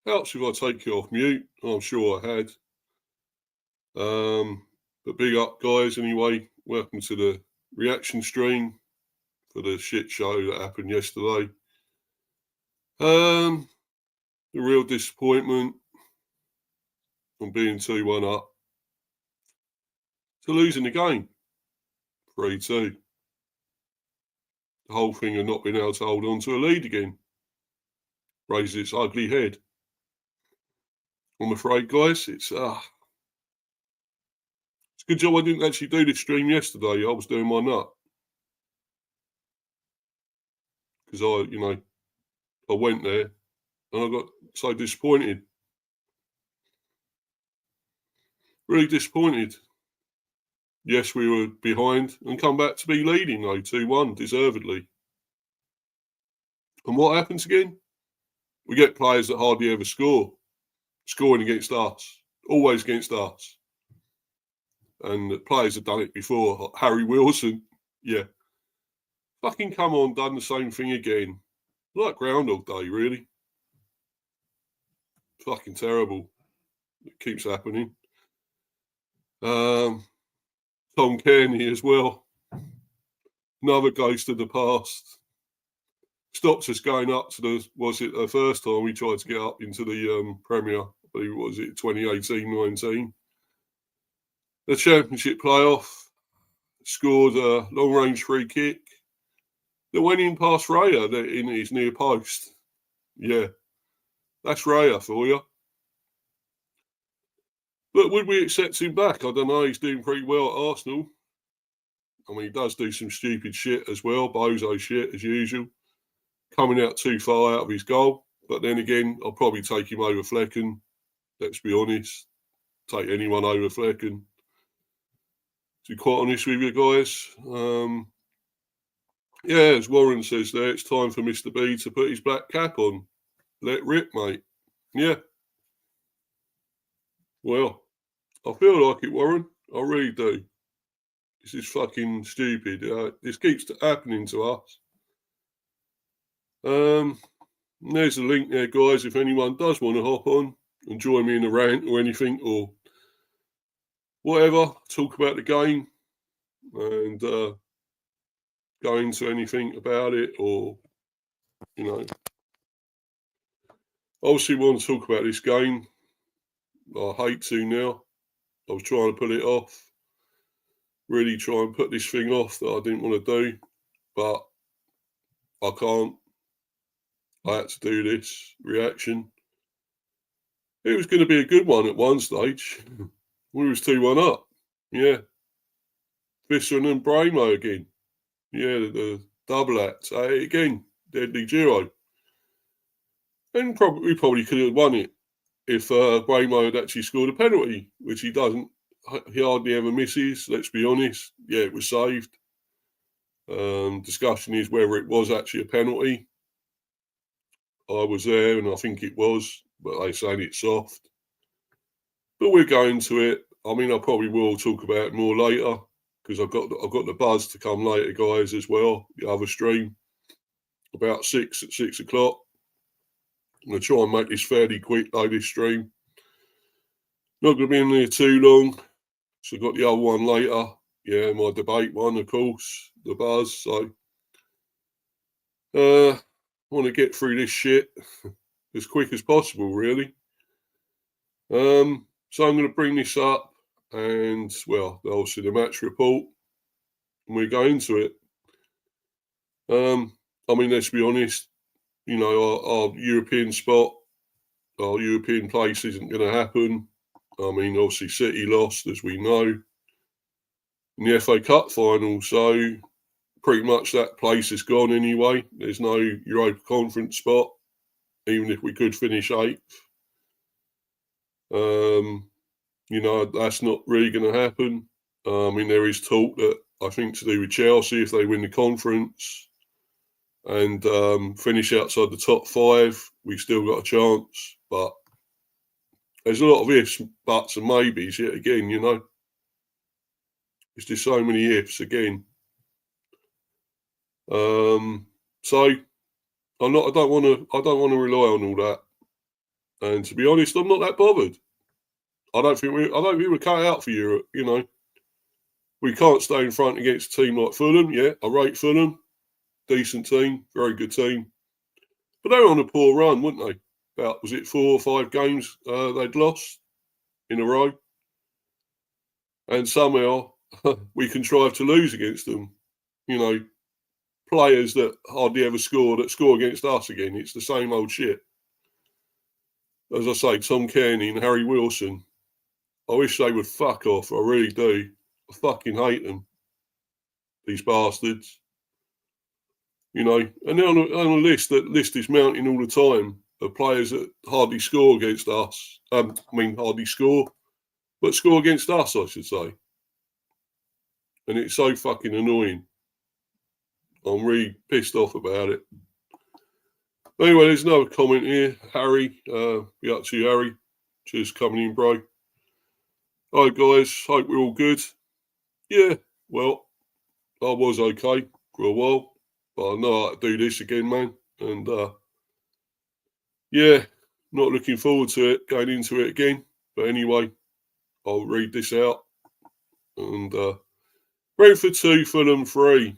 helps if I take it off mute. I'm sure I had. But big up, guys, anyway. Welcome to the reaction stream for the shit show that happened yesterday. The real disappointment from being 2-1 up to losing the game 3-2. The whole thing of not being able to hold on to a lead again raises its ugly head. I'm afraid, guys, it's a good job I didn't actually do this stream yesterday. I was doing my nut. Because I went there and I got so disappointed. Really disappointed. Yes, we were behind and come back to be leading, though, 2-1, deservedly. And what happens again? We get players that hardly ever scoring against us, always against us. And the players have done it before. Harry Wilson, yeah. Fucking come on, done the same thing again. Like Groundhog Day, really. Fucking terrible. It keeps happening. Tom Cairney as well. Another ghost of the past. Stops us going up to the first time we tried to get up into the Premier, I believe, 2018-19. The Championship playoff, scored a long-range free kick that went in past Raya in his near post. Yeah, that's Raya for you. But would we accept him back? I don't know. He's doing pretty well at Arsenal. I mean, he does do some stupid shit as well, bozo shit as usual. Coming out too far out of his goal. But then again, I'll probably take him over Flecken. Let's be honest. Take anyone over Flecken. To be quite honest with you guys. Yeah, as Warren says there, it's time for Mr. B to put his black cap on. Let rip, mate. Yeah. Well, I feel like it, Warren. I really do. This is fucking stupid. This keeps happening to us. There's a link there, guys, if anyone does want to hop on and join me in a rant or anything or whatever, talk about the game and go into anything about it or, obviously want to talk about this game. I hate to now. I was trying to put it off. Really try and put this thing off that I didn't want to do, but I can't. I had to do this reaction. It was going to be a good one at one stage. We was 2-1 up. Yeah. Visser and Bramo again. Yeah, the double act. Again, deadly duo. And we probably could have won it if Bramo had actually scored a penalty, which he doesn't. He hardly ever misses, let's be honest. Yeah, it was saved. Discussion is whether it was actually a penalty. I was there and I think it was, but they saying it's soft. But we're going to it. I mean, I probably will talk about it more later because I've got the buzz to come later, guys, as well. The other stream about 6 o'clock. I'm going to try and make this fairly quick, though, this stream. Not going to be in there too long. So I've got the other one later. Yeah, my debate one, of course, the buzz. So I want to get through this shit as quick as possible, really. So I'm going to bring this up and, well, obviously the match report. And we go into it. I mean, let's be honest, our European spot, our European place isn't going to happen. I mean, obviously City lost, as we know, in the FA Cup final. So pretty much that place is gone anyway. There's no Europa Conference spot, even if we could finish 8th. That's not really going to happen. I mean, there is talk that I think to do with Chelsea, if they win the conference and finish outside the top 5, we've still got a chance. But there's a lot of ifs, buts and maybes yet again, It's just so many ifs again. So I don't want to rely on all that. And to be honest, I'm not that bothered. I don't think we're cut out for Europe, you know. We can't stay in front against a team like Fulham. Yeah, I rate Fulham. Decent team, very good team. But they were on a poor run, weren't they? About, was it 4 or 5 games they'd lost in a row? And somehow we contrive to lose against them. You know, players that hardly ever score that score against us again. It's the same old shit. As I say, Tom Cairney and Harry Wilson. I wish they would fuck off. I really do. I fucking hate them. These bastards. You know, and they're on a list. That list is mounting all the time of players that hardly score against us. Hardly score, but score against us, I should say. And it's so fucking annoying. I'm really pissed off about it. Anyway, there's another comment here. Harry, be up to you, Harry. Cheers coming in, bro. All right, guys. Hope we're all good. Yeah, well, I was okay for a while, but I know how to do this again, man. And, yeah, not looking forward to it, going into it again. But anyway, I'll read this out. And, Brentford 2, Fulham 3.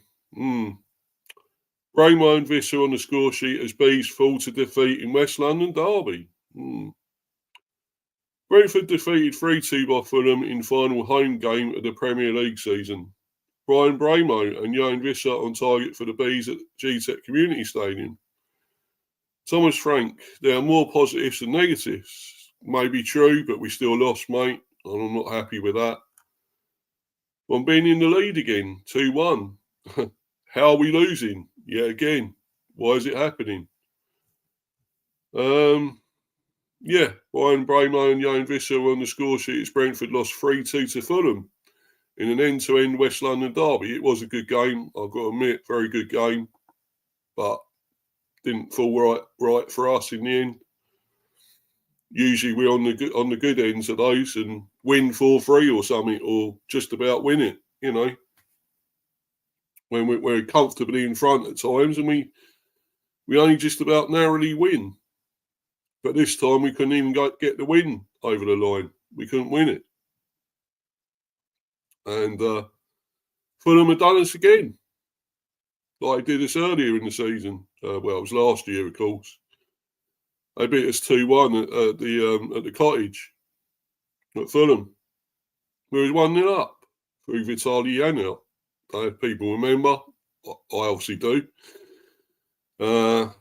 Bramo and Visser on the score sheet as Bees fall to defeat in West London derby. Brentford defeated 3-2 by Fulham in final home game of the Premier League season. Brian Bramo and Johan Visser on target for the Bees at GTEC Community Stadium. Thomas Frank, there are more positives than negatives. May be true, but we still lost, mate, and I'm not happy with that. I'm being in the lead again, 2-1. How are we losing? Yet again. Why is it happening? Yeah, Brian Bramo and Johan Visser were on the score sheet as Brentford lost 3-2 to Fulham in an end-to-end West London derby. It was a good game, I've got to admit, very good game, but didn't fall right for us in the end. Usually we're on the good ends of those and win 4-3 or something, or just about win it, you know, when we're comfortably in front at times, and we only just about narrowly win. But this time we couldn't even get the win over the line. We couldn't win it. And Fulham had done us again. Like they did us earlier in the season. Well, it was last year, of course. They beat us 2-1 at the Cottage at Fulham. We was 1-0 up through Vitaly Janelt. If people remember, I obviously do.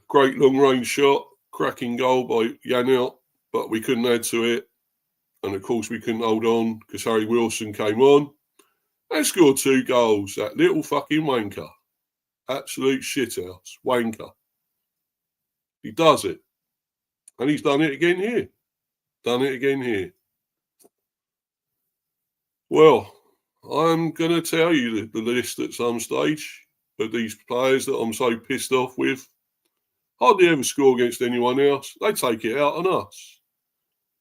Great long-range shot, cracking goal by Janelt, but we couldn't add to it. And, of course, we couldn't hold on because Harry Wilson came on and scored 2 goals. That little fucking wanker. Absolute shithouse. Wanker. He does it. And he's done it again here. Well, I'm going to tell you the list at some stage of these players that I'm so pissed off with. Hardly ever score against anyone else. They take it out on us.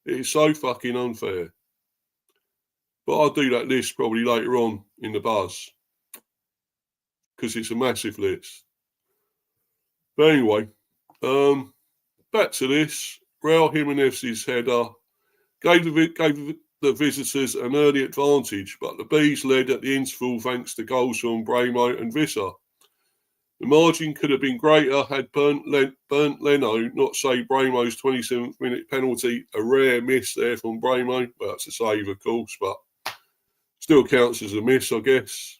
It is so fucking unfair. But I'll do that list probably later on in the buzz, because it's a massive list. But anyway, back to this. Raul Jimenez's header gave the visitors an early advantage, but the Bees led at the interval thanks to goals from Bramo and Visser. The margin could have been greater had Bernd Leno not saved Bramo's 27th minute penalty. A rare miss there from Bramo. Well, it's a save, of course, but still counts as a miss, I guess.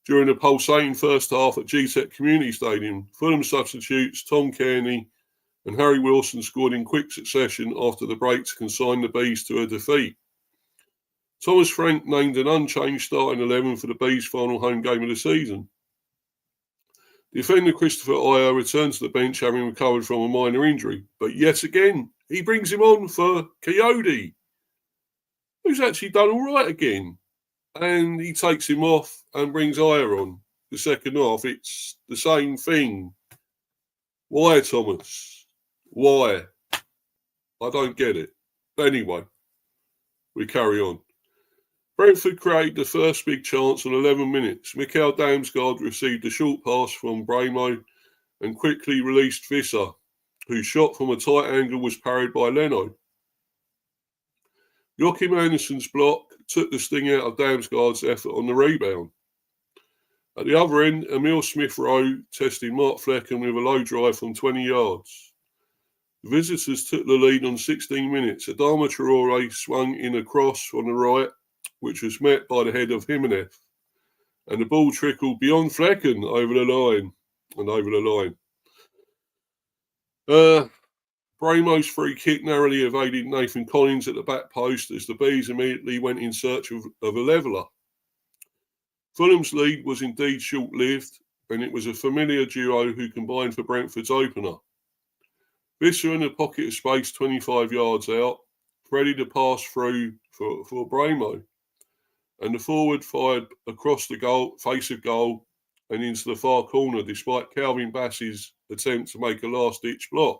During the pulsating first half at GTEC Community Stadium, Fulham substitutes Tom Cairney and Harry Wilson scored in quick succession after the break to consign the Bees to a defeat. Thomas Frank named an unchanged starting 11 for the Bees' final home game of the season. Defender Christopher Ayer returned to the bench having recovered from a minor injury, but yet again, he brings him on for Coyote, who's actually done all right again. And he takes him off and brings Ayer on. The second half, it's the same thing. Why, Thomas? Why? I don't get it. Anyway, we carry on. Brentford created the first big chance on 11 minutes. Mikael Damsgaard received a short pass from Bramo and quickly released Visser. whose shot from a tight angle was parried by Leno. Joachim Andersen's block took the sting out of Damsgaard's effort on the rebound. At the other end, Emil Smith-Rowe tested Mark Flecken with a low drive from 20 yards. The visitors took the lead on 16 minutes. Adama Traore swung in a cross on the right, which was met by the head of Jimenez, and the ball trickled beyond Flecken over the line. Bramo's free kick narrowly evaded Nathan Collins at the back post as the Bees immediately went in search of a leveller. Fulham's lead was indeed short-lived, and it was a familiar duo who combined for Brentford's opener. Visser in a pocket of space 25 yards out, ready to pass through for Bramo, and the forward fired across the face of goal and into the far corner despite Calvin Bassey's attempt to make a last-ditch block.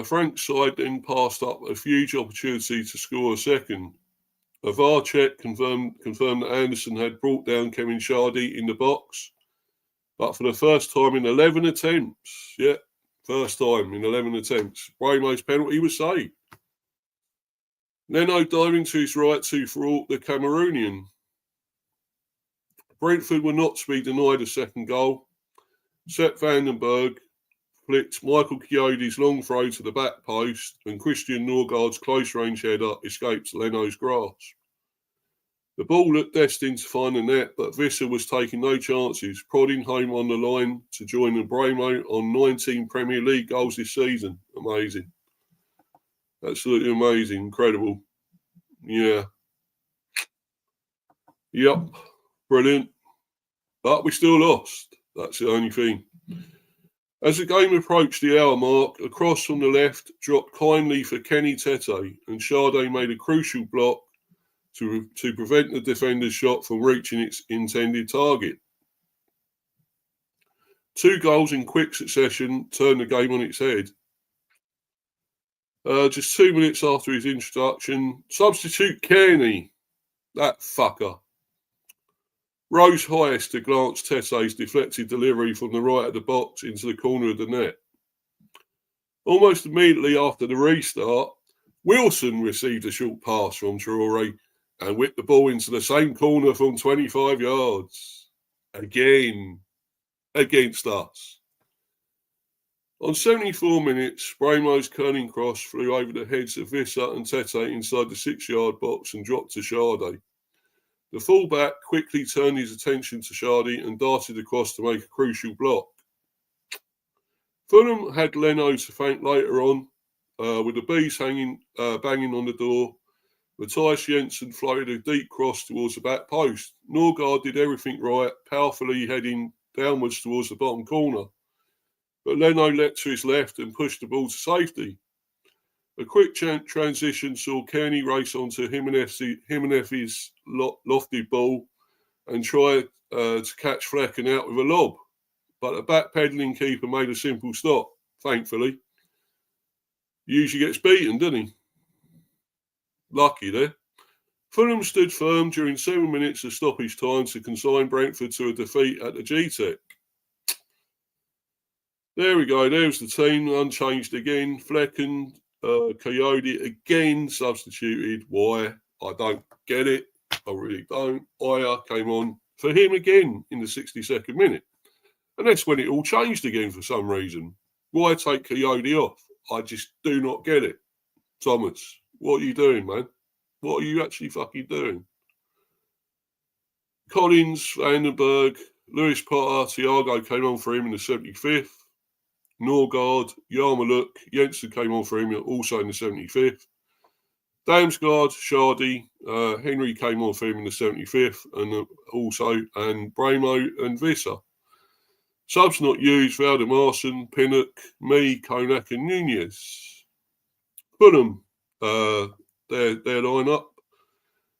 Frank's side then passed up a huge opportunity to score a second. A VAR check confirmed that Andersen had brought down Kevin Shardy in the box, but for the first time in 11 attempts, Bramo's penalty was saved. Leno diving to his right to thwart the Cameroonian. Brentford were not to be denied a second goal. Sepp Vandenberg flicked Michael Chiodi's long throw to the back post, and Christian Norgaard's close-range header escaped Leno's grasp. The ball looked destined to find the net, but Visser was taking no chances, prodding home on the line to join Bramo on 19 Premier League goals this season. Amazing. Absolutely amazing. Incredible. Yeah. Yep. Brilliant. But we still lost. That's the only thing. As the game approached the hour mark, a cross from the left dropped kindly for Kenny Tete, and Sade made a crucial block to prevent the defender's shot from reaching its intended target. 2 goals in quick succession turned the game on its head. Just 2 minutes after his introduction, substitute Cairney, that fucker, rose highest to glance Tete's deflected delivery from the right of the box into the corner of the net. Almost immediately after the restart, Wilson received a short pass from Traore and whipped the ball into the same corner from 25 yards. Again, against us. On 74 minutes, Bramo's curling cross flew over the heads of Visser and Tete inside the 6-yard box and dropped to Sade. The fullback quickly turned his attention to Sade and darted across to make a crucial block. Fulham had Leno to thank later on, with the Bees banging on the door. Matthias Jensen floated a deep cross towards the back post. Norgaard did everything right, powerfully heading downwards towards the bottom corner. But Leno leapt to his left and pushed the ball to safety. A quick transition saw Cairney race onto Jimenez's lofted ball and try to catch Flecken out with a lob. But the back-pedalling keeper made a simple stop, thankfully. He usually gets beaten, doesn't he? Lucky there. Fulham stood firm during 7 minutes of stoppage time to consign Brentford to a defeat at the G-Tech. There we go. There's the team, unchanged again. Flecken, Coyote again substituted. Why? I don't get it. I really don't. Aya came on for him again in the 62nd minute. And that's when it all changed again for some reason. Why take Coyote off? I just do not get it. Thomas, what are you doing, man? What are you actually fucking doing? Collins, Vandenberg, Lewis Potter, Thiago came on for him in the 75th. Norgaard, Yarmouk, Jensen came on for him also in the 75th. Damsgaard, Shardy, Henry came on for him in the 75th, and Bramo and Visser. Subs not used: Valdemarson, Pinnock, me, Konak, and Nunez. Fulham, their lineup: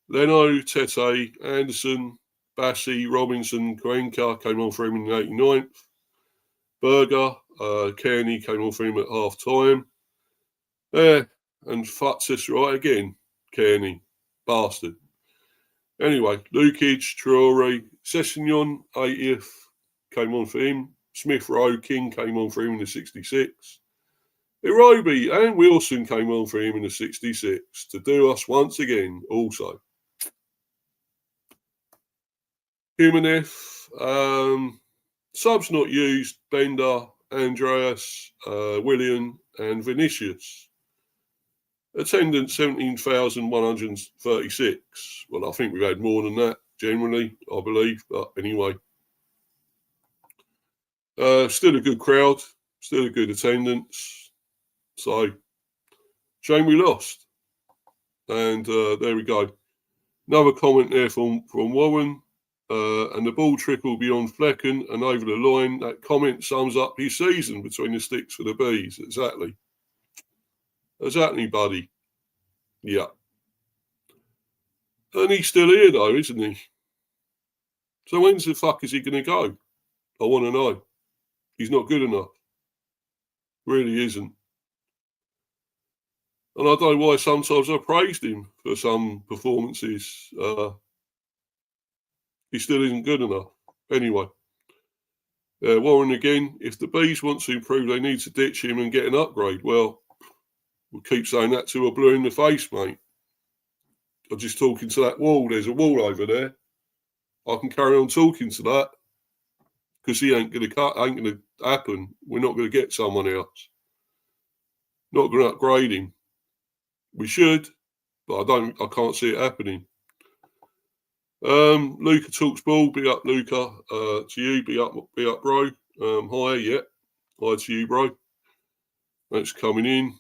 Leno, Tete, Anderson, Bassey, Robinson, Cuenca came on for him in the 89th. Berger, Cairney came on for him at half time. And fucks us right again, Cairney. Bastard. Anyway, Lukic, Traore, Sessegnon, 80th, came on for him. Smith Rowe, King came on for him in the 66. Irobi and Wilson came on for him in the 66 to do us once again also. Jimenez, subs not used, Bender, Andreas, William and Vinicius. Attendance 17,136. Well, I think we've had more than that generally, I believe, but anyway. Still a good crowd, still a good attendance. So, shame we lost. And there we go. Another comment there from Warren. And the ball trickled beyond Flecken and over the line. That comment sums up his season between the sticks for the Bees. Exactly. Exactly, buddy. Yeah. And he's still here, though, isn't he? So when's the fuck is he going to go? I want to know. He's not good enough. Really isn't. And I don't know why sometimes I praised him for some performances. He still isn't good enough. Anyway. Warren again, if the Bees want to improve, they need to ditch him and get an upgrade. Well, we'll keep saying that till we're blue in the face, mate. I'm just talking to that wall. There's a wall over there. I can carry on talking to that because he ain't going to happen. We're not going to get someone else. Not going to upgrade him. We should, but I can't see it happening. Luca talks ball. Big up, Luca. To you, big up, bro. Hi, yeah. Hi to you, bro. Thanks for coming in.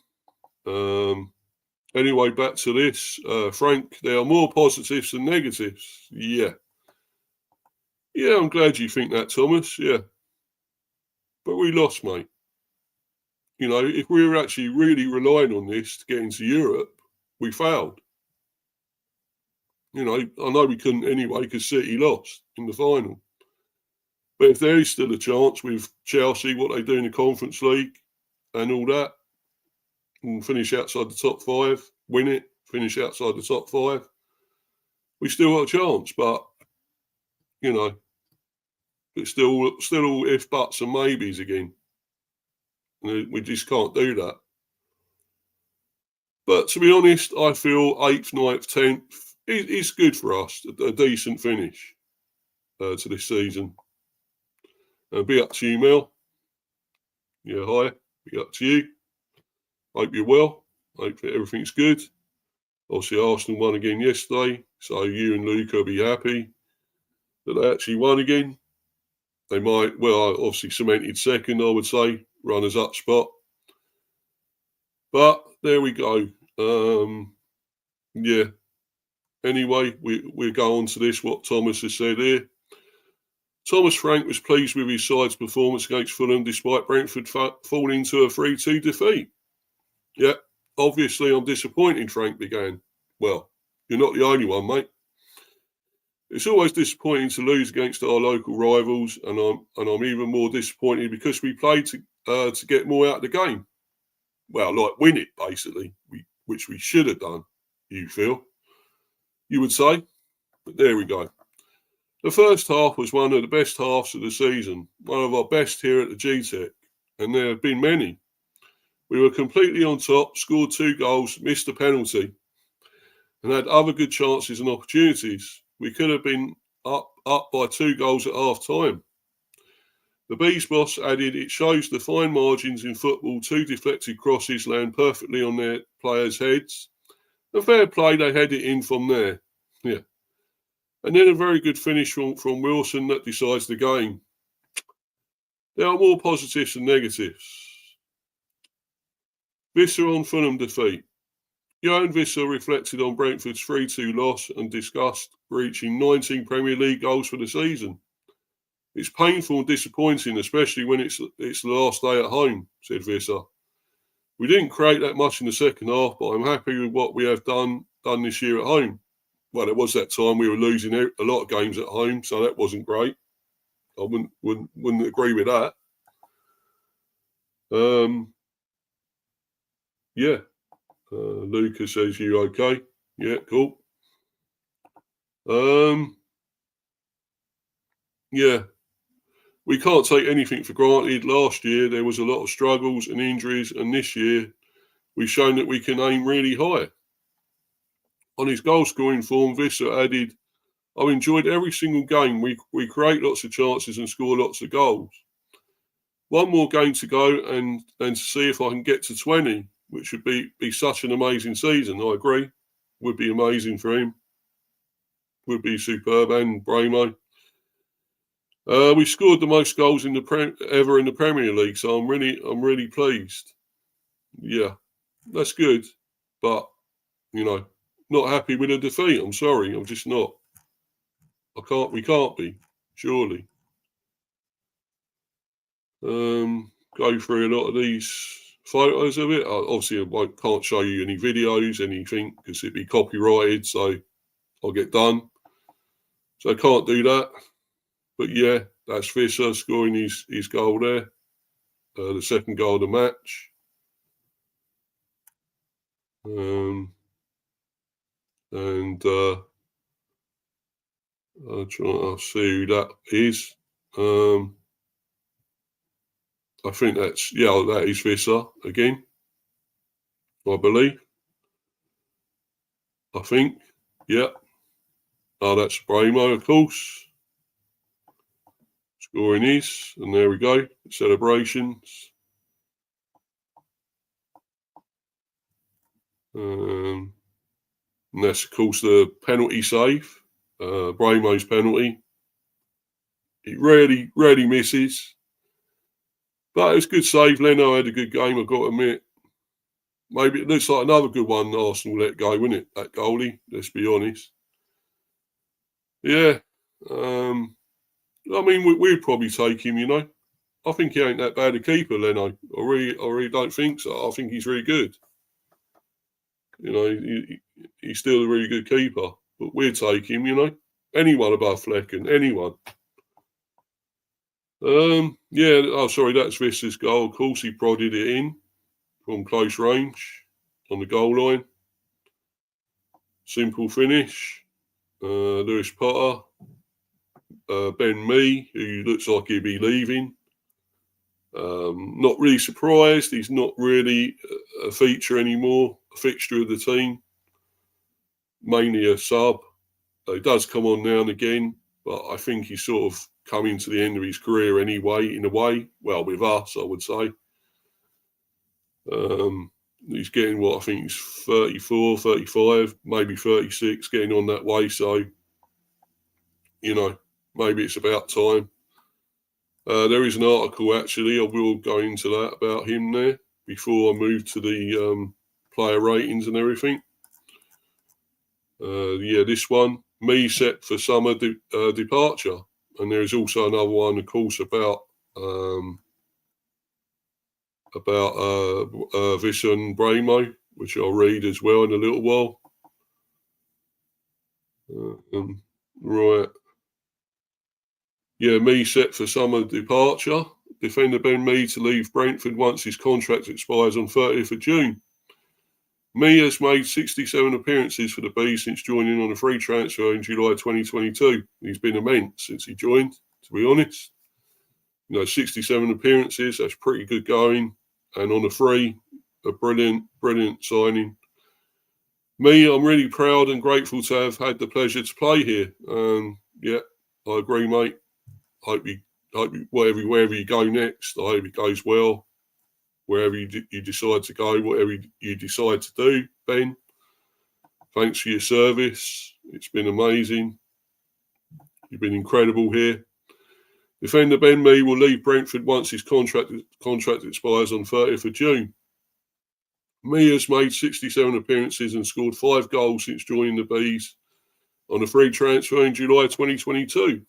Anyway, back to this. Frank, there are more positives than negatives. Yeah. Yeah, I'm glad you think that, Thomas. Yeah. But we lost, mate. You know, if we were actually really relying on this to get into Europe, we failed. You know, I know we couldn't anyway because City lost in the final. But if there is still a chance with Chelsea, what they do in the Conference League and all that, and finish outside the top 5, win it, finish outside the top 5, we still got a chance. But, you know, it's still all if, buts and maybes again. We just can't do that. But to be honest, I feel 8th, 9th, 10th is good for us, a decent finish to this season. Be up to you, Mel. Yeah, hi. Be up to you. Hope you're well. Hope that everything's good. Obviously, Arsenal won again yesterday, so you and Luca will be happy that they actually won again. They might, well, obviously cemented second, I would say, runners-up spot. But there we go. Yeah. Anyway, we'll go on to this, what Thomas has said here. Thomas Frank was pleased with his side's performance against Fulham despite Brentford falling to a 3-2 defeat. Yeah, obviously I'm disappointed, Frank began. Well, you're not the only one, mate. It's always disappointing to lose against our local rivals, and I'm even more disappointed because we played to get more out of the game. Well, like win it, basically, which we should have done, you feel. You would say, but there we go. The first half was one of the best halves of the season, one of our best here at the GTEC, and there have been many. We were completely on top, scored 2 goals, missed a penalty, and had other good chances and opportunities. We could have been up by 2 goals at half time. The Bees boss added, it shows the fine margins in football. 2 deflected crosses land perfectly on their players' heads. A fair play, they head it in from there. Yeah. And then a very good finish from Wilson that decides the game. There are more positives than negatives. Visser on Fulham defeat. Johan Visser reflected on Brentford's 3-2 loss and discussed reaching 19 Premier League goals for the season. It's painful and disappointing, especially when it's the last day at home, said Visser. We didn't create that much in the second half, but I'm happy with what we have done this year at home. Well, there was that time we were losing a lot of games at home, so that wasn't great. I wouldn't agree with that. Yeah. Lucas says you okay. Yeah, cool. Yeah. we can't take anything for granted. Last year, there was a lot of struggles and injuries, and this year, we've shown that we can aim really high. On his goal-scoring form, Visser added, I've enjoyed every single game. We create lots of chances and score lots of goals. One more game to go and to see if I can get to 20, which would be such an amazing season. I agree. Would be amazing for him. Would be superb. And Bramo. We scored the most goals ever in the Premier League, so I'm really pleased. Yeah, that's good. But, not happy with a defeat. I'm sorry. I'm just not. We can't be, surely. Go through a lot of these photos of it. Obviously, I can't show you any videos, anything, because it'd be copyrighted, so I'll get done. So I can't do that. But yeah, that's Visser scoring his goal there. The second goal of the match. I'll see who that is. I think that is Visser again, I believe. I think, yeah. Oh, that's Bramo, of course. Scoring his, and there we go. Celebrations. And that's, of course, the penalty save. Bramo's penalty. He rarely misses. But it was a good save. Leno had a good game, I've got to admit. Maybe it looks like another good one Arsenal let go, wouldn't it? That goalie, let's be honest. Yeah. We'd probably take him, I think he ain't that bad a keeper, Leno. I really don't think so. I think he's really good. He's still a really good keeper. But we'd take him, Anyone above Flecken, anyone. That's Visser's goal. Of course, he prodded it in from close range on the goal line. Simple finish. Lewis Potter. Ben Mee, who looks like he'll be leaving. Not really surprised. He's not really a feature anymore, a fixture of the team. Mainly a sub. He does come on now and again, but I think he's sort of coming to the end of his career anyway, in a way. Well, with us, I would say. He's getting I think he's 34, 35, maybe 36, getting on that way. So, maybe it's about time. There is an article, actually, I will go into that about him there before I move to the player ratings and everything. This one, Mee set for summer departure. And there is also another one, of course, about Visser and Bramo, which I'll read as well in a little while. Right. Yeah, Mee set for summer departure. Defender Ben Mee to leave Brentford once his contract expires on 30th of June. Mee has made 67 appearances for the Bees since joining on a free transfer in July 2022. He's been immense since he joined, to be honest. 67 appearances, that's pretty good going. And on a free, a brilliant signing. Mee, I'm really proud and grateful to have had the pleasure to play here. I agree, mate. Hope you wherever you go next, I hope it goes well. Wherever you decide to go, whatever you decide to do, Ben. Thanks for your service. It's been amazing. You've been incredible here. Defender Ben Mee will leave Brentford once his contract expires on 30th of June. Mee has made 67 appearances and scored 5 goals since joining the Bees on a free transfer in July 2022.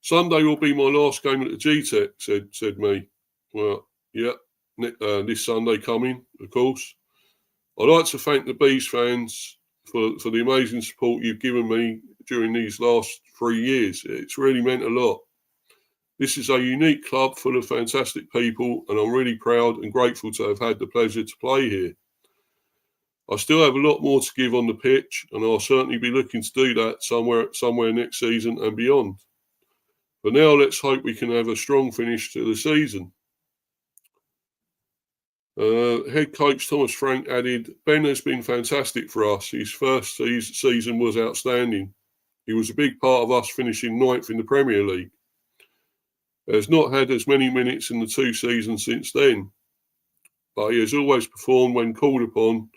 Sunday will be my last game at the G-Tech, said Mee. Well, yeah, this Sunday coming, of course. I'd like to thank the Bees fans for the amazing support you've given me during these last 3 years. It's really meant a lot. This is a unique club full of fantastic people, and I'm really proud and grateful to have had the pleasure to play here. I still have a lot more to give on the pitch, and I'll certainly be looking to do that somewhere next season and beyond. But now let's hope we can have a strong finish to the season. Head coach Thomas Frank added, Ben has been fantastic for us. His first season was outstanding. He was a big part of us finishing 9th in the Premier League. He has not had as many minutes in the 2 seasons since then, but he has always performed when called upon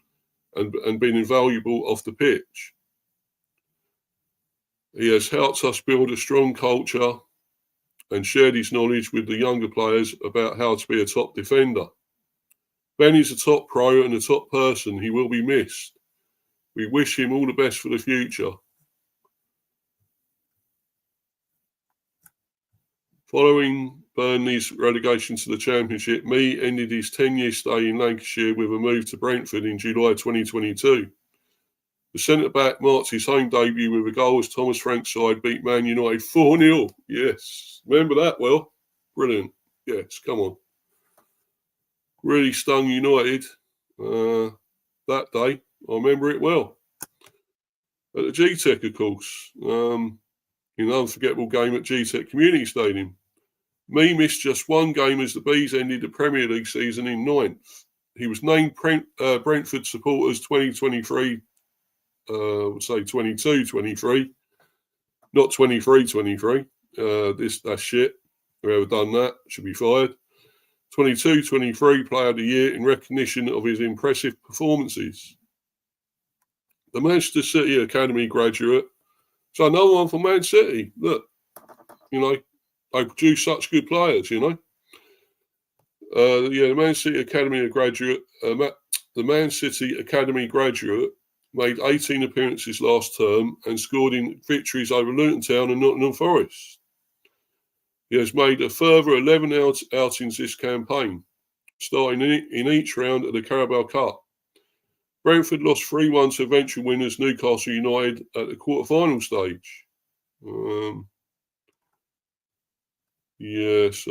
and been invaluable off the pitch. He has helped us build a strong culture and shared his knowledge with the younger players about how to be a top defender. Ben is a top pro and a top person. He will be missed. We wish him all the best for the future. Following Burnley's relegation to the Championship, Mee ended his 10-year stay in Lancashire with a move to Brentford in July 2022. The centre-back marked his home debut with a goal as Thomas Frank's side beat Man United 4-0. Yes, remember that well? Brilliant. Yes, come on. Really stung United that day. I remember it well. At the G-Tech, of course. In an unforgettable game at G-Tech Community Stadium. Mee missed just one game as the Bees ended the Premier League season in 9th. He was named Brentford Supporters 2023, I would say 22-23, not 23-23. That's shit. Whoever done that should be fired. 22-23 Player of the Year in recognition of his impressive performances. The Manchester City Academy graduate. So another one for Man City. Look, they produce such good players, the Man City Academy graduate. The Man City Academy graduate made 18 appearances last term and scored in victories over Luton Town and Nottingham Forest. He has made a further 11 outings this campaign, starting in each round of the Carabao Cup. Brentford lost 3-1 to eventual winners Newcastle United at the quarter-final stage. I was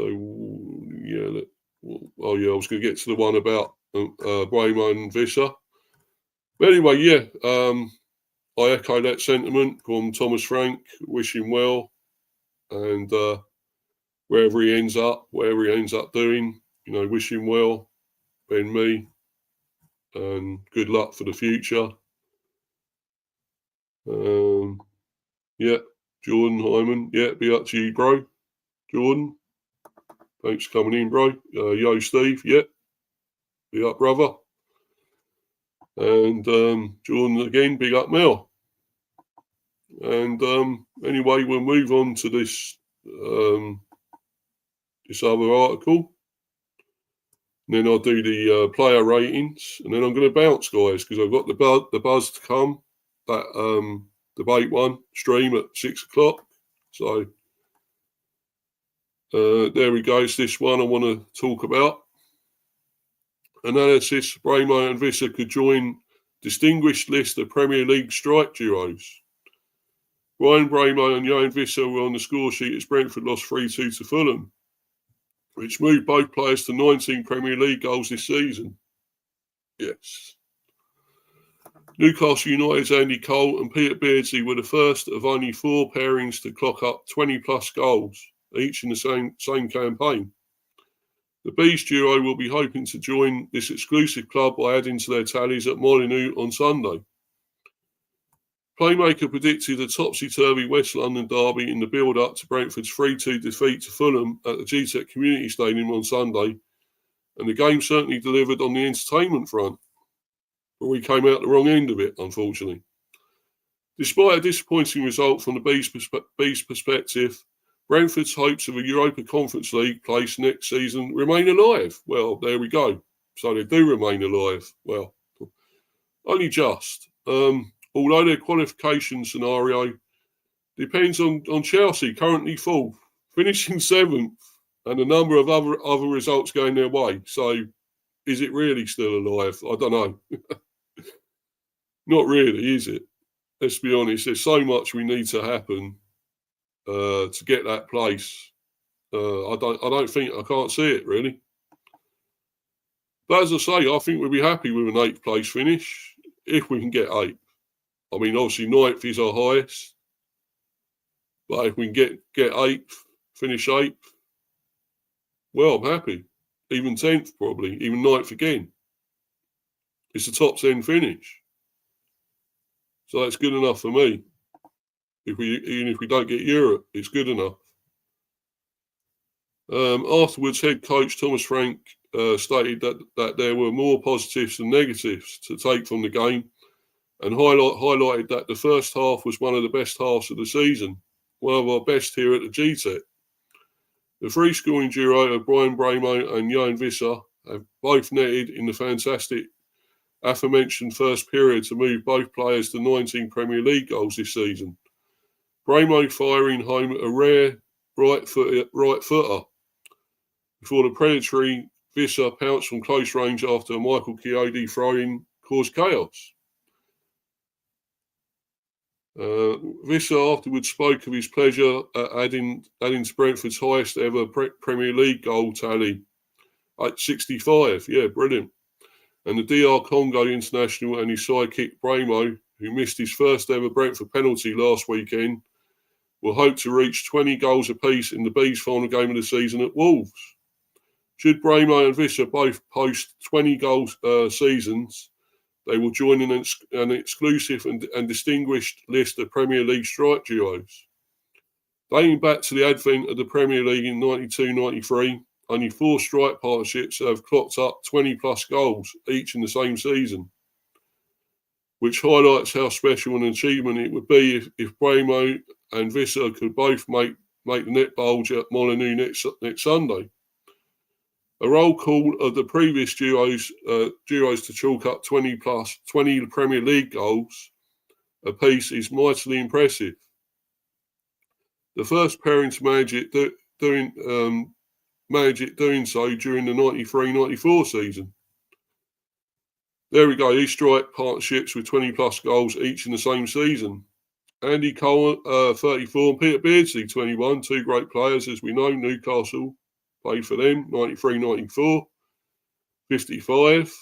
going to get to the one about Bramo and Visser. But anyway, I echo that sentiment from Thomas Frank. Wish him well, and wherever he ends up doing, wish him well, Ben Mee, and good luck for the future. Jordan Hyman, be up to you, bro. Jordan, thanks for coming in, bro. Yo, Steve, be up, brother. And Jordan again, big up, Mel. And anyway, we'll move on to this other article. And then I'll do the player ratings, and then I'm going to bounce, guys, because I've got the buzz to come. That debate one stream at 6:00. So there we go. It's this one I want to talk about. Analysis: Bramo and Visser could join distinguished list of Premier League strike duos. Ryan Bramo and Johan Visser were on the score sheet as Brentford lost 3-2 to Fulham, which moved both players to 19 Premier League goals this season. Yes. Newcastle United's Andy Cole and Peter Beardsley were the first of only 4 pairings to clock up 20-plus goals, each in the same campaign. The Bees duo will be hoping to join this exclusive club by adding to their tallies at Molineux on Sunday. Playmaker predicted a topsy-turvy West London derby in the build-up to Brentford's 3-2 defeat to Fulham at the G-Tech Community Stadium on Sunday, and the game certainly delivered on the entertainment front, but we came out the wrong end of it, unfortunately. Despite a disappointing result from the Bees' perspective, Brentford's hopes of a Europa Conference League place next season remain alive. Well, there we go. So they do remain alive. Well, only just. Although their qualification scenario depends on Chelsea, currently 4th, finishing 7th, and a number of other results going their way. So is it really still alive? I don't know. Not really, is it? Let's be honest. There's so much we need to happen to get that place. I can't see it really. But as I say, I think we'll be happy with an 8th place finish if we can get 8th. I mean, obviously 9th is our highest, but if we can get 8th, finish 8th. Well, I'm happy. Even 10th, probably. Even 9th again. It's a top 10 finish. So that's good enough for me. Even if we don't get Europe, it's good enough. Afterwards, head coach Thomas Frank stated that there were more positives than negatives to take from the game, and highlighted that the first half was one of the best halves of the season, one of our best here at the GTEC. The free scoring duo of Brian Bramo and Johan Visser have both netted in the fantastic aforementioned first period to move both players to 19 Premier League goals this season. Bramo firing home a rare right footer before the predatory Visser pounced from close range after a Michael Chiodi throw-in caused chaos. Visser afterwards spoke of his pleasure at adding to Brentford's highest ever Premier League goal tally at 65. Yeah, brilliant. And the DR Congo international and his sidekick Bramo, who missed his first ever Brentford penalty last weekend, will hope to reach 20 goals apiece in the Bees' final game of the season at Wolves. Should Bramo and Visser both post 20 goals seasons, they will join an exclusive and distinguished list of Premier League strike duos. Dating back to the advent of the Premier League in 92-93, only 4 strike partnerships have clocked up 20-plus goals, each in the same season, which highlights how special an achievement it would be if Bramo and Visser could both make the net bulge at Molineux next Sunday. A roll call of the previous duos to chalk up 20 Premier League goals apiece is mightily impressive. The first pairing to manage it doing so during the 93-94 season. There we go, these strike partnerships with 20-plus goals each in the same season. Andy Cole, 34, and Peter Beardsley, 21, 2 great players, as we know. Newcastle played for them, 93-94, 55.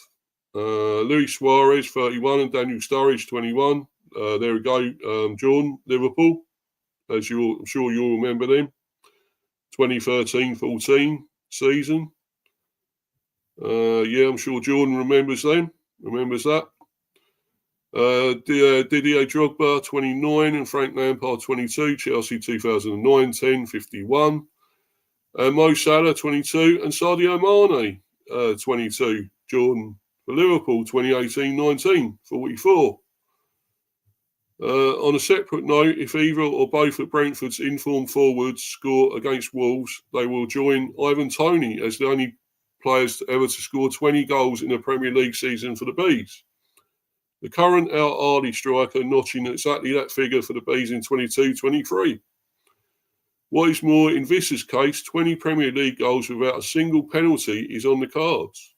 Luis Suarez, 31, and Daniel Sturridge, 21. There we go, John, Liverpool, I'm sure you'll remember them. 2013-14 season. I'm sure Jordan remembers that. Didier Drogba, 29, and Frank Lampard, 22. Chelsea, 2009-10, 51. Mo Salah, 22, and Sadio Mane, 22. Jordan for Liverpool, 2018-19, 44. On a separate note, if either or both of Brentford's informed forwards score against Wolves, they will join Ivan Toney as the only players ever to score 20 goals in a Premier League season for the Bees. The current Al Ahly striker notching exactly that figure for the Bees in 22-23. What is more, in Visser's case, 20 Premier League goals without a single penalty is on the cards.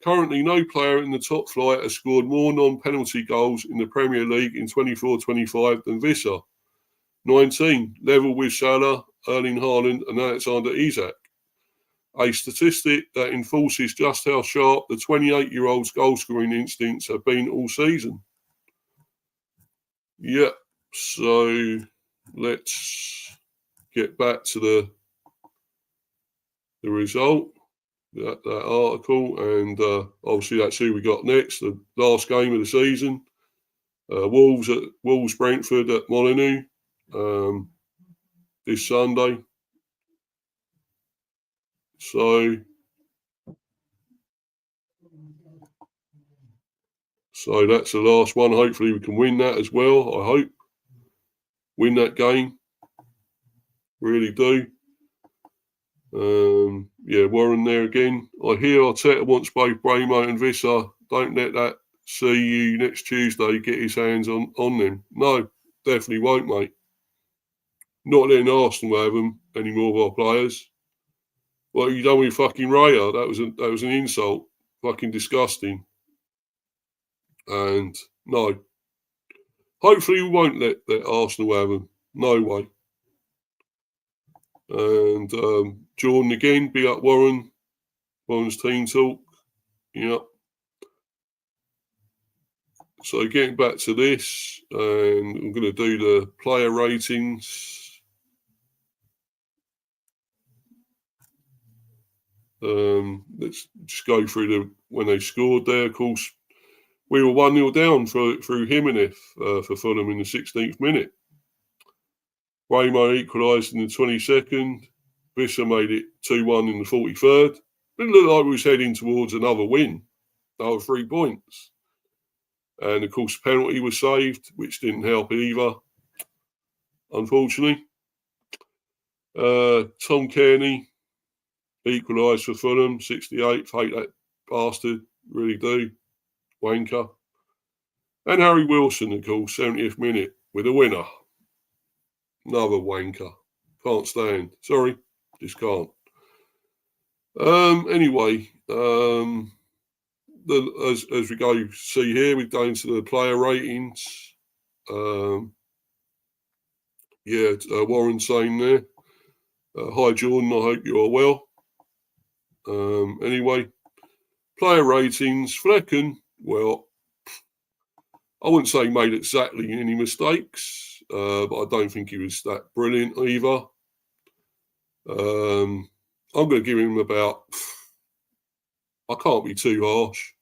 Currently, no player in the top flight has scored more non-penalty goals in the Premier League in 24-25 than Visser. 19, level with Salah, Erling Haaland and Alexander Isak. A statistic that enforces just how sharp the 28-year-old's goal-scoring instincts have been all season. Yeah, so let's get back to the result. That article, and obviously that's who we got next. The last game of the season, Wolves Brentford at Molineux this Sunday. So that's the last one. Hopefully we can win that as well. I hope win that game. Really do. Warren there again. I hear Arteta wants both Bramo and Visser. Don't let that see you next Tuesday get his hands on them. No, definitely won't, mate. Not letting Arsenal have them, any more of our players. What have you done with fucking Raya? That was an insult. Fucking disgusting. And no. Hopefully we won't let Arsenal have them. No way. And Jordan again, big up Warren. Warren's team talk. Yep. So getting back to this, and I'm going to do the player ratings. Let's just go through when they scored there. Of course, we were 1-0 down through Jimenez for Fulham in the 16th minute. Ramo equalised in the 22nd. Visser made it 2-1 in the 43rd. It looked like we was heading towards another win, another 3 points. And, of course, penalty was saved, which didn't help either, unfortunately. Tom Cairney equalised for Fulham, 68th. Hate that bastard, really do. Wanker. And Harry Wilson, of course, 70th minute with a winner. Another wanker. Can't stand. Sorry, just can't. Anyway, as we go see here, we go into the player ratings. Warren saying there. Hi, Jordan. I hope you are well. Anyway, player ratings. Flecken, well, I wouldn't say he made exactly any mistakes, but I don't think he was that brilliant either. I'm going to give him about. I can't be too harsh.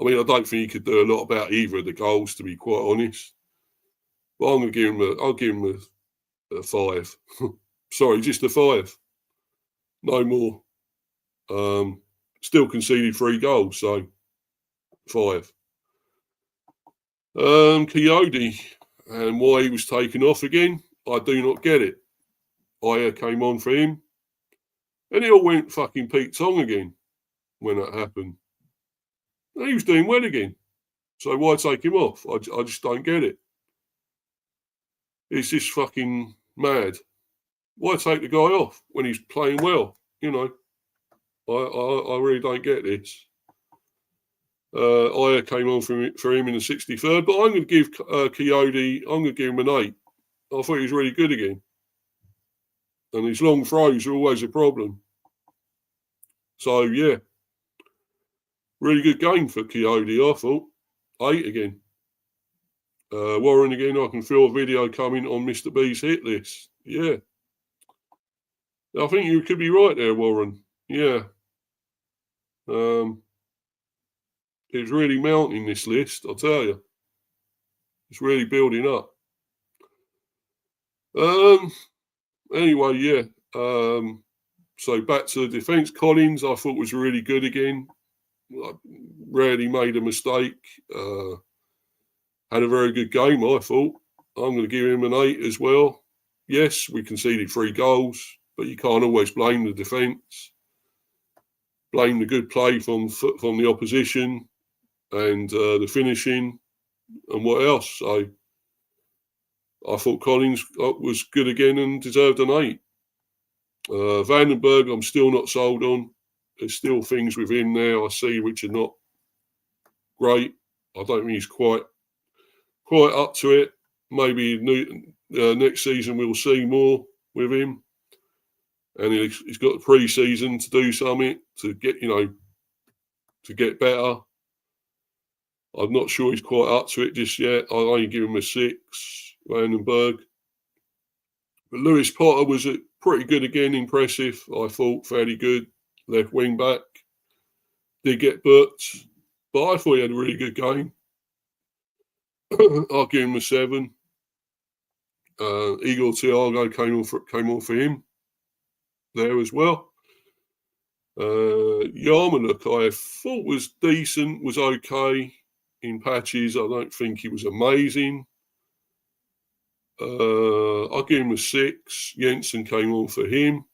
I mean, I don't think he could do a lot about either of the goals, to be quite honest. But I'm going to give him I'll give him a 5. Sorry, just a 5. No more. Still conceded 3 goals, so 5. Coyote, and why he was taken off again, I do not get it. Aya came on for him, and it all went fucking Pete Tong again when that happened. And he was doing well again, so why take him off? I just don't get it. It's just fucking mad. Why take the guy off when he's playing well? You know, I really don't get this. Aya came on for him in the 63rd, but I'm going to give Coyote, I'm going to give him an 8. I thought he was really good again. And his long throws are always a problem. So, yeah. Really good game for Coyote, I thought. 8 again. Warren again, I can feel a video coming on Mr. B's hit list. Yeah. I think you could be right there, Warren. Yeah. It's really mounting, this list, I'll tell you. It's really building up. Anyway, yeah. So back to the defence. Collins, I thought was really good again. Rarely made a mistake. Had a very good game, I thought. I'm going to give him an 8 as well. Yes, we conceded 3 goals, but you can't always blame the defence. Blame the good play from the opposition and the finishing and what else. So I thought Collins was good again and deserved an 8. Vandenberg, I'm still not sold on. There's still things with him there I see which are not great. I don't think he's quite up to it. Maybe next season we'll see more with him. And he's got the pre-season to do something to get better. I'm not sure he's quite up to it just yet. I'll only give him a 6, Vandenberg. But Lewis Potter was pretty good again, impressive. I thought fairly good. Left wing back. Did get booked, but I thought he had a really good game. I'll give him a 7. Igor Thiago came on for him there as well. Yarmulke, I thought was decent, was okay in patches. I don't think he was amazing. I'll give him a 6. Jensen came on for him.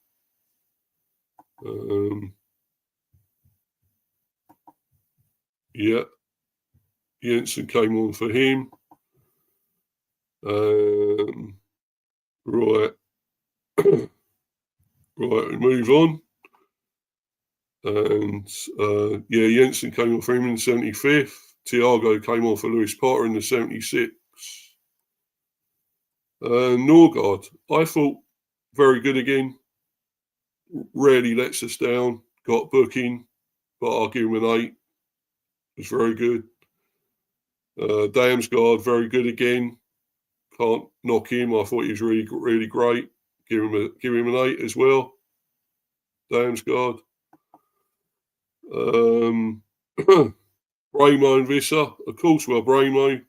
Yeah. Jensen came on for him. Right. Right, we move on. And, Jensen came on for him in the 75th. Thiago came on for Lewis Potter in the 76th. Norgard, I thought very good again. Rarely lets us down. Got booking, but I'll give him an 8. It's very good. Damsgaard, very good again. Can't knock him. I thought he was really, really great. Give him an 8 as well. Damsgaard. Bramo and Visser, of course. Well, Bramo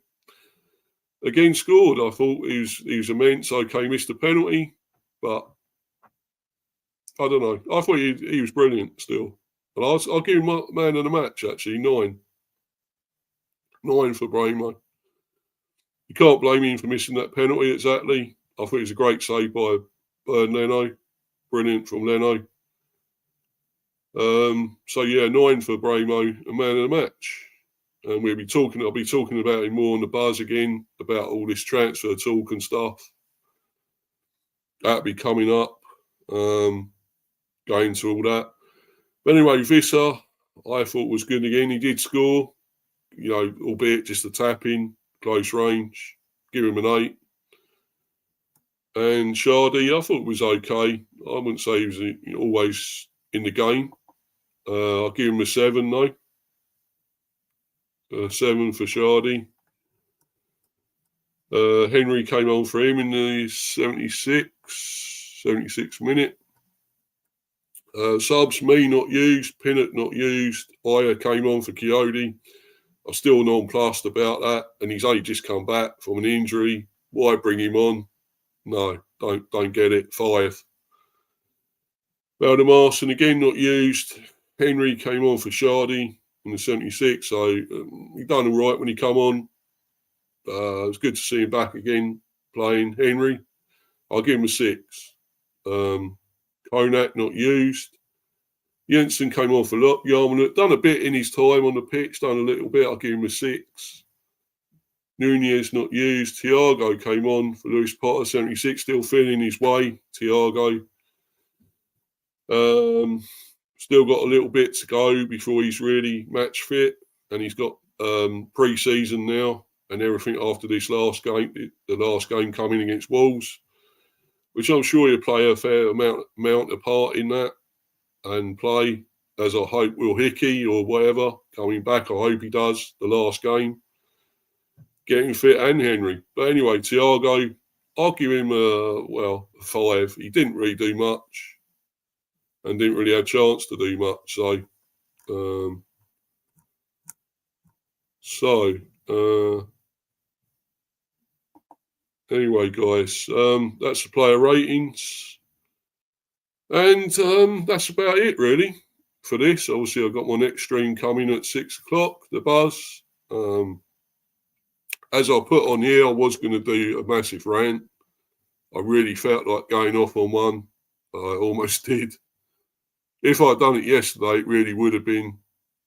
again scored. I thought he was immense. Okay, missed the penalty, but I don't know. I thought he was brilliant still. But I'll give him man of the match, actually. 9. 9 for Bramo. You can't blame him for missing that penalty, exactly. I think it was a great save by Leno. Brilliant from Leno. So, yeah, 9 for Bramo, a man of the match. And I'll be talking about him more on the buzz again, about all this transfer talk and stuff. That'll be coming up, going to all that. But anyway, Visser, I thought was good again. He did score, albeit just a tap in, close range. Give him an 8. And Shardy, I thought was okay. I wouldn't say he was always in the game. I'll give him a 7, though. 7 for Shardy. Henry came on for him in the 76th minute. Subs, me not used, Pinnock not used. Aya came on for Coyote. I'm still nonplussed about that, and he's only just come back from an injury. Why bring him on? No, don't get it. 5. Valdemarson again not used. Henry came on for Shardy in the 76th, so he done all right when he come on. It was good to see him back again playing. Henry, I'll give him a 6. Konak not used. Jensen came on for Yarmouth. Done a bit in his time on the pitch. Done a little bit. I'll give him a 6. Nunez not used. Thiago came on for Lewis Potter, 76. Still feeling his way. Thiago. Still got a little bit to go before he's really match fit. And he's got pre-season now and everything after this last game. The last game coming against Wolves, which I'm sure he'll play a fair amount of part in that. And play, as I hope will Hickey or whatever, coming back. I hope he does the last game. Getting fit and Henry. But anyway, Thiago, I'll give him a 5. He didn't really do much and didn't really have a chance to do much. Anyway, guys, that's the player ratings. And that's about it, really, for this. Obviously, I've got my next stream coming at 6 o'clock, the buzz. As I put on here, I was going to do a massive rant. I really felt like going off on one. I almost did. If I'd done it yesterday, it really would have been.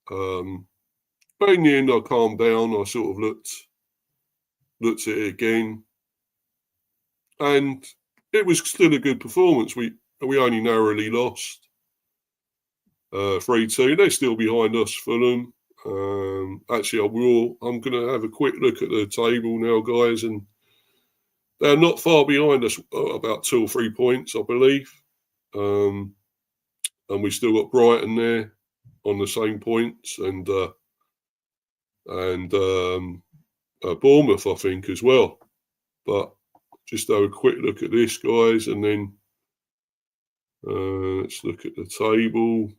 But in the end, I calmed down. I sort of looked at it again. And it was still a good performance. We only narrowly lost 3-2. They're still behind us, Fulham. Actually, I'm going to have a quick look at the table now, guys, and they're not far behind us, about 2 or 3 points, I believe. And we've still got Brighton there on the same points, and Bournemouth, I think, as well. But just have a quick look at this, guys, and then let's look at the table.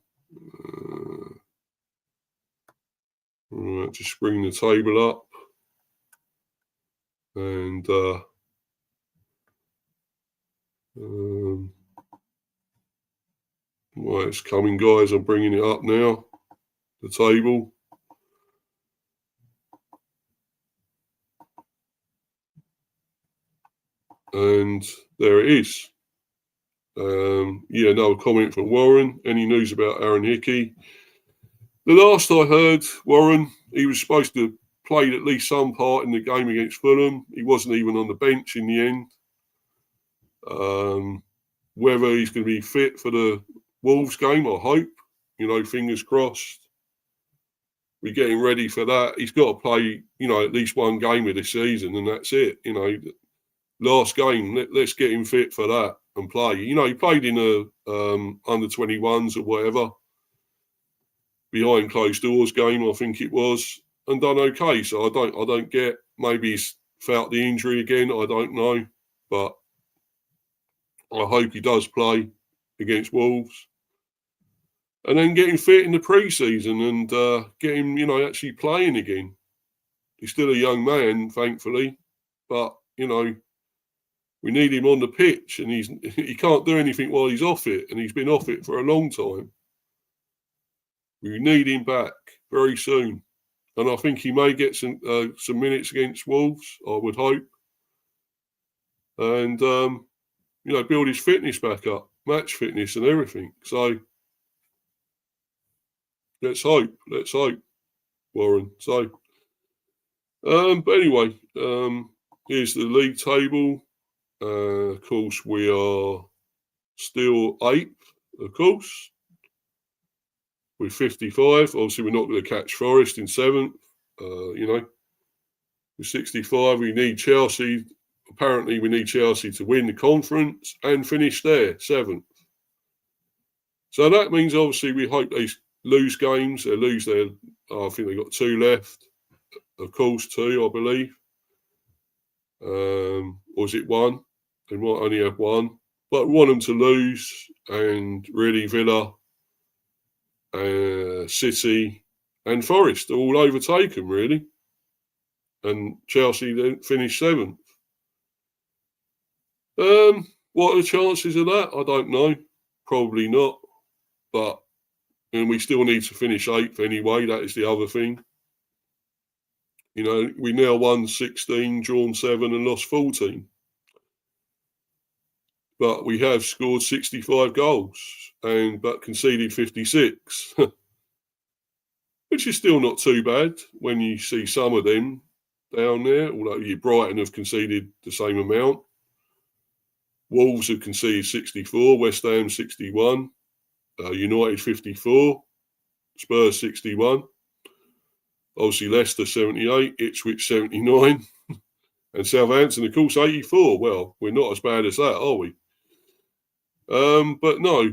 Right, just bring the table up. And right, it's coming, guys. I'm bringing it up now. The table. And there it is. No comment from Warren. Any news about Aaron Hickey? The last I heard, Warren, he was supposed to play at least some part in the game against Fulham. He wasn't even on the bench in the end. Whether he's going to be fit for the Wolves game, I hope. Fingers crossed. We're getting ready for that. He's got to play, at least one game of the season, and that's it. Last game, let's get him fit for that and play. He played in a under 21s or whatever, behind closed doors game, I think it was, and done okay. So I don't get, maybe he's felt the injury again. I don't know, but I hope he does play against Wolves. and then get him fit in the pre-season and get him, actually playing again. He's still a young man, thankfully, but, we need him on the pitch, and he can't do anything while he's off it, and he's been off it for a long time. We need him back very soon, and I think he may get some minutes against Wolves, I would hope, and build his fitness back up, match fitness and everything. So let's hope, Warren. So, but anyway, here's the league table. Of course, we are still 8th, of course, with 55. Obviously, we're not going to catch Forest in 7th. With 65, we need Chelsea. Apparently, we need Chelsea to win the conference and finish there, 7th. So that means, obviously, we hope they lose games. They lose their, I think they've got 2 left. Of course, 2, I believe. Or is it 1? They might only have 1. But we want them to lose, and really Villa, City and Forest all overtake them, really. And Chelsea then finish 7th. What are the chances of that? I don't know. Probably not. But we still need to finish 8th anyway. That is the other thing. We now won 16, drawn 7 and lost 14. But we have scored 65 goals but conceded 56, which is still not too bad when you see some of them down there, although Brighton have conceded the same amount. Wolves have conceded 64, West Ham 61, United 54, Spurs 61, obviously Leicester 78, Ipswich 79, and Southampton, of course, 84. Well, we're not as bad as that, are we? But no,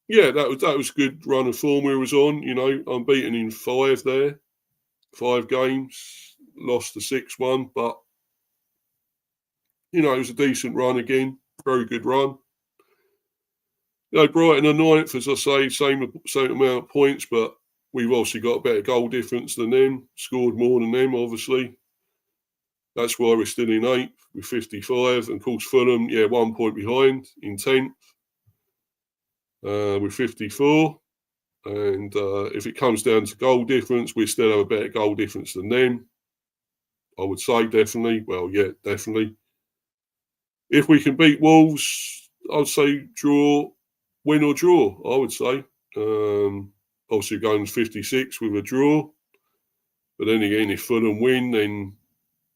that was a good run of form we was on. Unbeaten in 5 there, 5 games, lost the 6th one, but it was a decent run again, very good run. Brighton are 9th, as I say, same amount of points, but we've obviously got a better goal difference than them, scored more than them, obviously. That's why we're still in 8th with 55. And of course, Fulham, 1 point behind in 10th with 54. And if it comes down to goal difference, we still have a better goal difference than them. I would say definitely. Well, yeah, definitely. If we can beat Wolves, I'd say win or draw, I would say. Obviously, going 56 with a draw. But then again, if Fulham win, then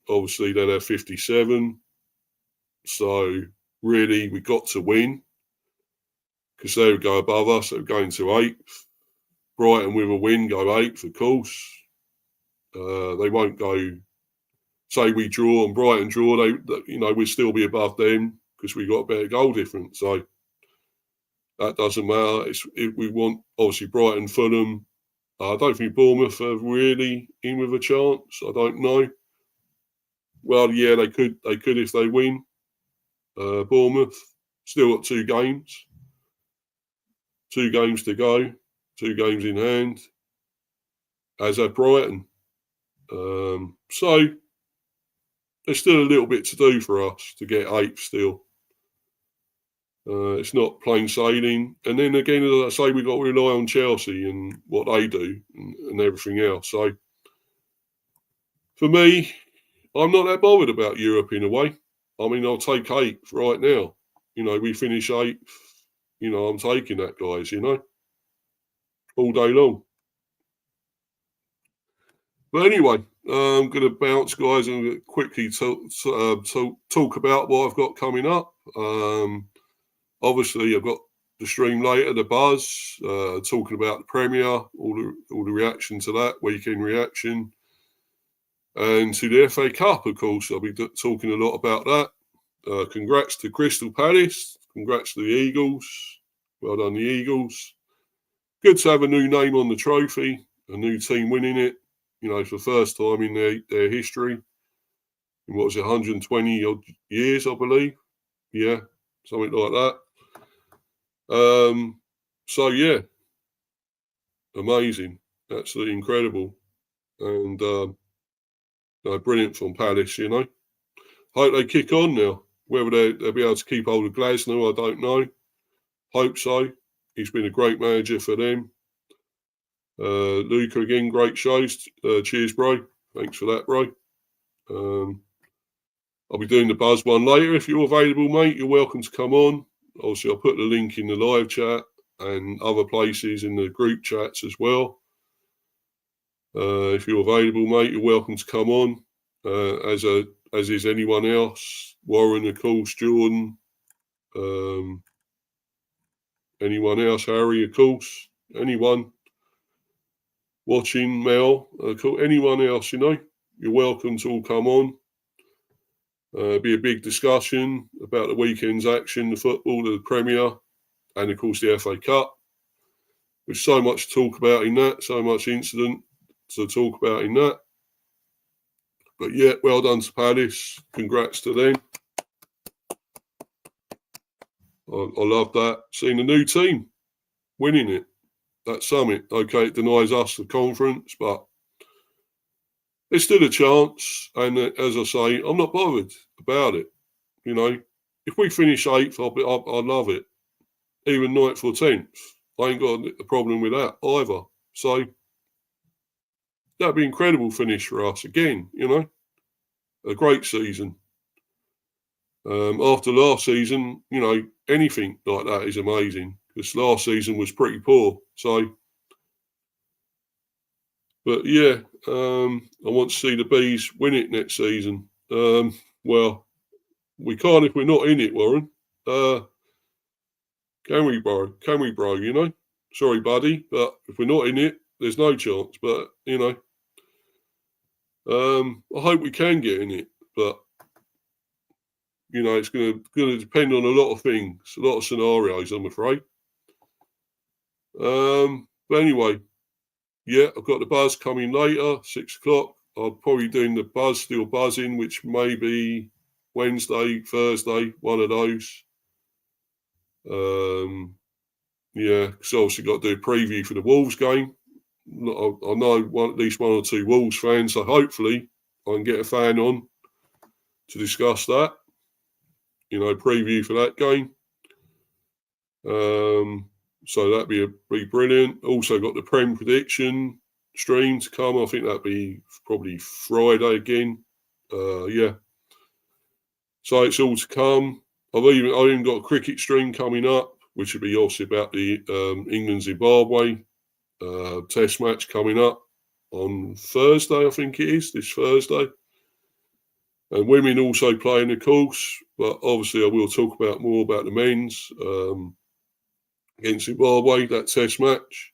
obviously they'll have 57. So really, we got to win because they would go above us. They're going to 8th. Brighton with a win go 8th, of course. They won't go. Say we draw and Brighton draw, we'd still be above them because we got a better goal difference. So that doesn't matter. If we want, obviously, Brighton, Fulham. I don't think Bournemouth are really in with a chance. I don't know. Well, yeah, they could if they win. Bournemouth still got 2 games. 2 games to go. 2 games in hand. As have Brighton. So there's still a little bit to do for us to get 8th still. It's not plain sailing. And then again, as I say, we've got to rely on Chelsea and what they do and everything else. So for me, I'm not that bothered about Europe in a way. I mean, I'll take 8th right now. We finish 8th. I'm taking that, guys, all day long. But anyway, I'm going to bounce, guys, and quickly talk about what I've got coming up. Obviously, I've got the stream later, the Buzz, talking about the Premier, all the reaction to that, weekend reaction. And to the FA Cup, of course, I'll be talking a lot about that. Congrats to Crystal Palace. Congrats to the Eagles. Well done, the Eagles. Good to have a new name on the trophy, a new team winning it, for the first time in their history. In what was it, 120 odd years, I believe. Yeah, something like that. So yeah, amazing, absolutely incredible, and no, brilliant from Palace. Hope they kick on now. Whether they'll be able to keep hold of Glasner, I don't know. Hope so. He's been a great manager for them. Luca again, great shows. Cheers, bro. Thanks for that, bro. I'll be doing the Buzz one later. If you're available, mate, you're welcome to come on. Obviously, I'll put the link in the live chat and other places in the group chats as well. If you're available, mate, you're welcome to come on. As is anyone else. Warren, of course, Jordan. Anyone else, Harry, of course. Anyone watching, Mel, anyone else, you're welcome to all come on. Be a big discussion about the weekend's action, the football, the Premier, and of course the FA Cup. There's so much to talk about in that, so much incident to talk about in that. But yeah, well done to Palace. Congrats to them. I love that. Seeing the new team winning it, that summit. Okay, it denies us the conference, but there's still a chance. And as I say, I'm not bothered about it. If we finish 8th, I'll love it. Even 9th or 10th. I ain't got a problem with that either. So that'd be an incredible finish for us again, a great season. After last season, anything like that is amazing because last season was pretty poor. So, but yeah, I want to see the Bees win it next season. Well, we can't if we're not in it, Warren. Can we, bro? Sorry, buddy, but if we're not in it, there's no chance. But, I hope we can get in it. But, it's going to depend on a lot of things, a lot of scenarios, I'm afraid. But anyway, yeah, I've got the Buzz coming later, 6 o'clock. I'll probably doing the Buzz, still buzzing, which may be Wednesday, Thursday, one of those. Yeah, because obviously got to do a preview for the Wolves game. I know at least one or two Wolves fans, so hopefully I can get a fan on to discuss that. Preview for that game. So that'd be brilliant. Also got the Prem prediction stream to come. I think that'd be probably Friday again. Yeah. So it's all to come. I've even got a cricket stream coming up, which would be obviously about the England-Zimbabwe test match coming up on Thursday, I think it is, this Thursday. And women also playing, of course, but obviously I will talk more about the men's against Zimbabwe, that test match.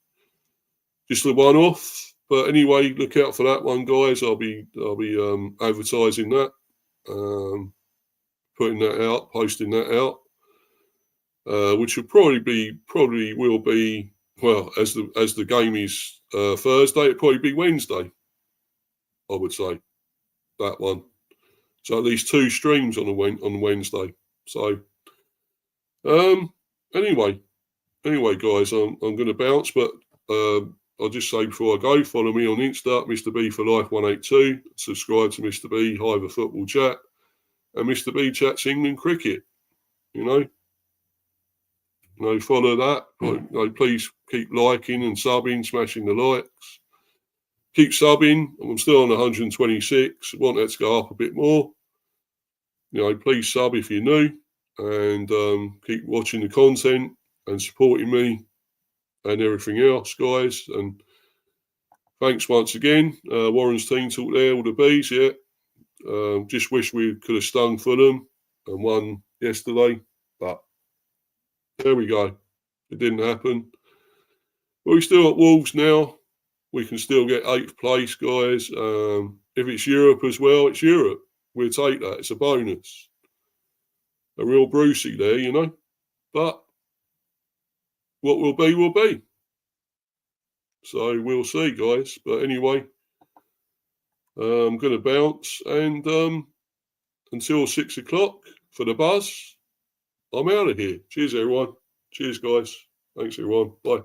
Just a one-off. But anyway, look out for that one, guys. I'll be advertising that, putting that out, posting that out, which will probably will be, well, as the game is Thursday, it'll probably be Wednesday, I would say, that one. So at least 2 streams on Wednesday. So anyway, guys, I'm going to bounce, but I'll just say before I go, follow me on Insta, Mr. B for Life 182. Subscribe to Mr. B Hiver Football Chat, and Mr. B Chats England Cricket. Follow that. Please keep liking and subbing, smashing the likes. Keep subbing. I'm still on 126. I want that to go up a bit more. Please sub if you're new, and keep watching the content and supporting me and everything else, guys. And thanks once again. Warren's team talk there, all the Bees, yeah. Just wish we could have stung Fulham and won yesterday, but there we go. It didn't happen. But we're still at Wolves now. We can still get 8th place, guys. If it's Europe as well, it's Europe. We'll take that. It's a bonus. A real Brucey there, But what will be, will be. So we'll see, guys. But anyway, I'm going to bounce. And until 6 o'clock for the Buzz, I'm out of here. Cheers, everyone. Cheers, guys. Thanks, everyone. Bye.